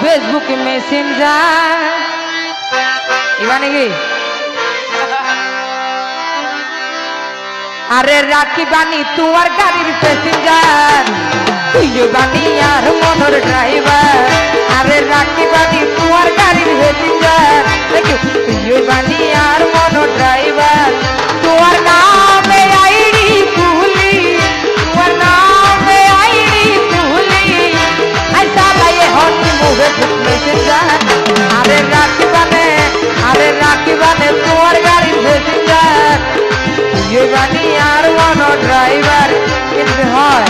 Facebook Messenger এবার নাকি আরে রাখি বানি তোমার গাড়ির প্যাসেঞ্জার তুই বানি আর মনোর ড্রাইভার আরে রাখি বানি তোমার গাড়ির প্যাসেঞ্জার তুই বানি আর মনোর ড্রাইভার তোমার নামে আইডি খুলি তোমার নামে আইডি খুলি আই চালাই হনি মুভে মেসেঞ্জার আরে রাখি বানে তোমার গাড়ির প্যাসেঞ্জার তুই বানি আর মনো ড্রাইভার কিন্তু হয়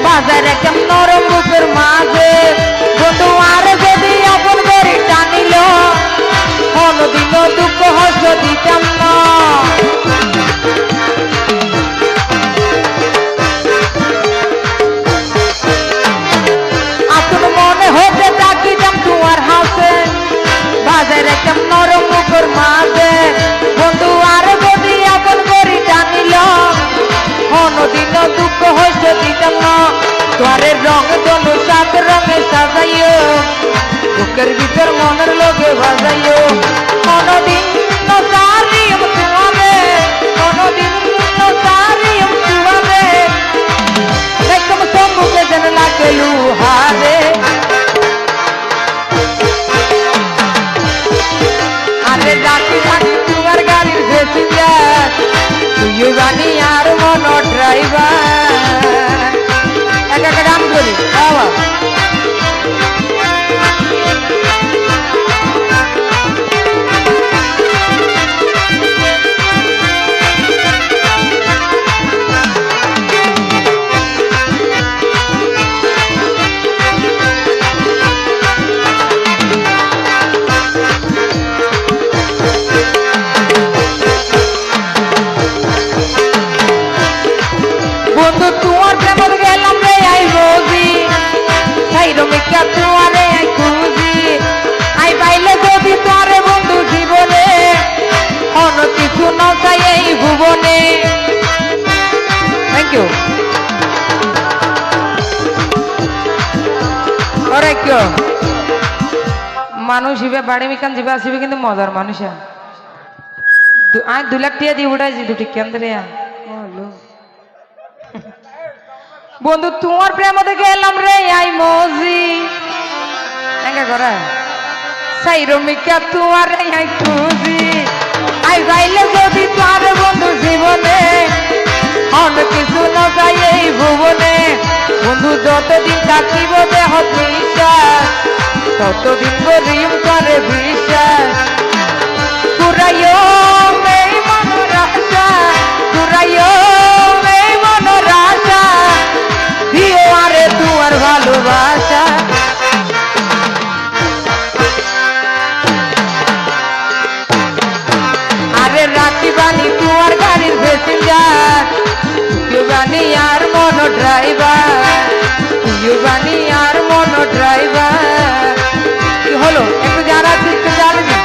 বাজারে কেমন নরম বুকের মাঝে বন্ধু আর যদি আপন করে টানিল কোনদিন দুঃখ হস্ত দিতাম না আপন মনে হতে ডাকিতাম তোমার হাসে বাজারে কেমন নরম বুকের মাঝে বন্ধু আর যদি আপন করে টানিল কোনদিন দুঃখ হস্ত দিতাম না তোরে রং দোনো সাত রঙে সাজাইও বুকের ভিতর মনের লোকে বাজাইও কোনদিন নসারিম তোমারে কোনদিন নসারিম তোমারে একদম সম্মুখে যেন লাগে লুহারে আরে রাখি রাখি তোমার গাড়ির প্যাসেঞ্জার তুই বানি আর মনো ড্রাইভার একটা গান করি বাবা বন্ধু তোমার প্রেমত গেলাম রে আই রোজি তাই রমিকা তোমারে আই খুঁজি আই পাইলে যদি তোরে বন্ধু জীবনে অন্য কিছু না চাই এই ভুবনে থ্যাংক ইউ ওরে কেউ মানুষ হিবে বাড়ি মিকান যাবে আসবে কিন্তু মজার মানুষ আমি 2 লাখ টিয়া দিয়ে উঠাইছি দুটি কেন্দ্রে বন্ধু তোমার প্রেমতে গেলাম রে আই মজি এঙ্গা করে সাই রমিকা তোমার আই খুঁজি আই যাইলে যদি তোর বন্ধু জীবনে অন্য কিছু না চাই এই ভুবনে বন্ধু যতদিন থাকিব দেহ বিশ্বাস ততদিন করিম করে বিশ্বাস পুরাইও এই মনের আশা পুরাইও এই মনের আশা দিও আরে তোমার ভালোবাসা আরে রাখি বানি তোমার গাড়ির প্যাসেঞ্জার তুই বানি আর মনো ড্রাইভার তুই বানি আর মনো ড্রাইভার কি হলো একটু জানা একটু জানবি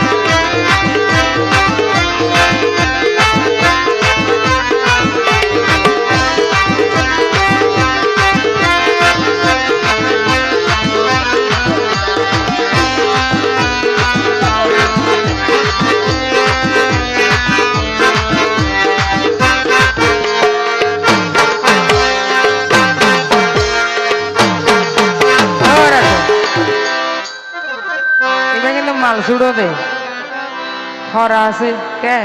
মাল ছুড়ো দে খরা আছে কে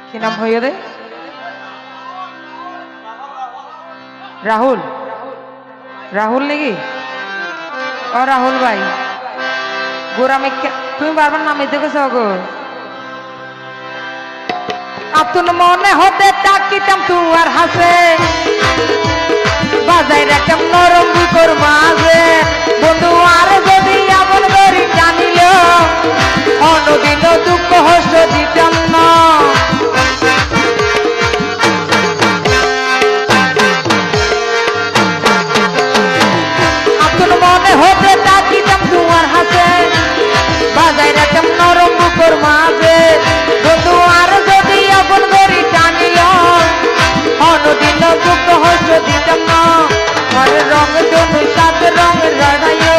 কি নাম হইয়া দে রাহুল রাহুল নাকি ও রাহুল ভাই গোরামে তুমি বারবার নামে দেখেছ গো আপন মনে হতে তাকিতাম তোমার হাসে বাজাই রাখতাম নরম বুকর মাঝে বন্ধু আর যদি এমন করি জানিল অন্যদিন দুঃখ হস্ত দিতাম না আপন মনে হতে তাকিতাম তোমার হাতে বাজাই রাখতাম নরম বুকর মাঝে বন্ধু আর যদি এমন করি জানিল অন্যদিন দুঃখ হস্ত দিতাম না মনের রঙ জন্য সাথে রঙের রাগাইও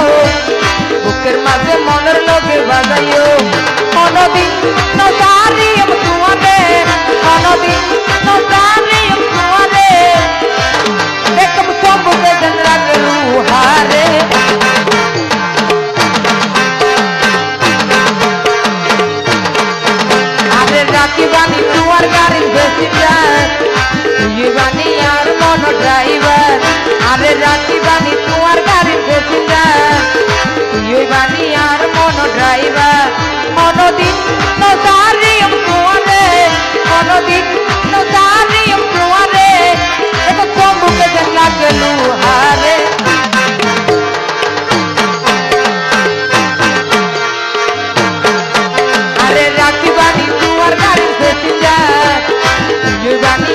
বুকের মাঝে মনের লোকে বাজাইও অনদিন নজারিম তোমারে অনদিন নজারিম তোমারে একম সম্ভবে যেন রাগে রুহারে আরে রাখি বানি তোমার গাড়ির বেশি যায় তুই বানি আর মন ড্রাইভার আরে রাখি বানি তোমার গাড়ির বেশি যায় তুই বানি আর মন ড্রাইভার অনদিন নজারিম তোমারে অনদিন নজারিম তোমারে এটা সম্মুখে যেন লাগে লুহারে আরে রাখি বানি তোমার গাড়ির বেশি যায় তুই বানি